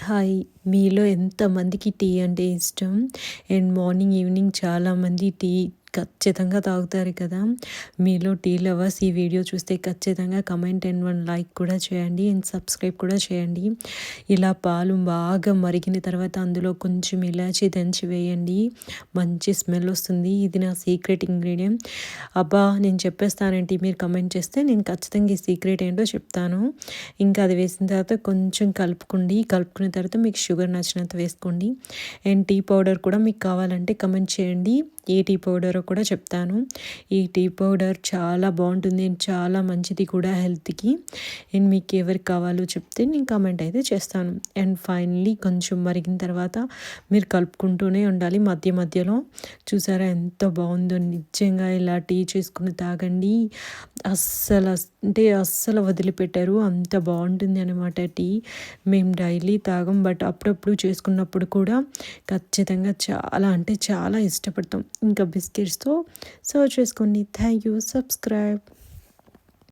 Hi! మీలో ఎంతమందికి tea అంటే ఇష్టం? అండ్ మార్నింగ్, ఈవినింగ్ చాలామంది టీ ఖచ్చితంగా తాగుతారు కదా! మీలో టీ లవర్స్ ఈ వీడియో చూస్తే ఖచ్చితంగా కమెంట్ అండ్ 1 లైక్ కూడా చేయండి. అండ్ సబ్స్క్రైబ్ కూడా చేయండి. ఇలా పాలు బాగా మరిగిన తర్వాత అందులో కొంచెం ఇలాచీ దంచి వేయండి. మంచి స్మెల్ వస్తుంది. ఇది నా సీక్రెట్ ఇంగ్రీడియంట్. అబ్బా! నేను చెప్పేస్తానేంటి, మీరు కమెంట్ చేస్తే నేను ఖచ్చితంగా ఈ సీక్రెట్ ఏంటో చెప్తాను. ఇంకా అది వేసిన తర్వాత కొంచెం కలుపుకోండి. కలుపుకున్న తర్వాత మీకు షుగర్ నచ్చినంత వేసుకోండి. అండ్ టీ పౌడర్ కూడా మీకు కావాలంటే కమెంట్ చేయండి. ఏ టీ పౌడరో కూడా చెప్తాను. ఈ టీ పౌడర్ చాలా బాగుంటుంది అండ్ చాలా మంచిది కూడా హెల్త్కి. అండ్ మీకు ఎవరికి కావాలో చెప్తే నేను కమెంట్ అయితే చేస్తాను. అండ్ ఫైనల్లీ కొంచెం మరిగిన తర్వాత మీరు కలుపుకుంటూనే ఉండాలి మధ్య మధ్యలో. చూసారా ఎంత బాగుందో! నిజంగా ఇలా టీ చేసుకుని తాగండి. అస్సలు వదిలిపెట్టరు. అంత బాగుంటుంది అనమాట టీ. మేము డైలీ తాగం, బట్ అప్పుడప్పుడు చేసుకున్నప్పుడు కూడా ఖచ్చితంగా చాలా అంటే చాలా ఇష్టపడతాం. ఇంకా బిస్కెట్స్తో సర్వ్ చేసుకోండి. Thank you. సబ్స్క్రైబ్.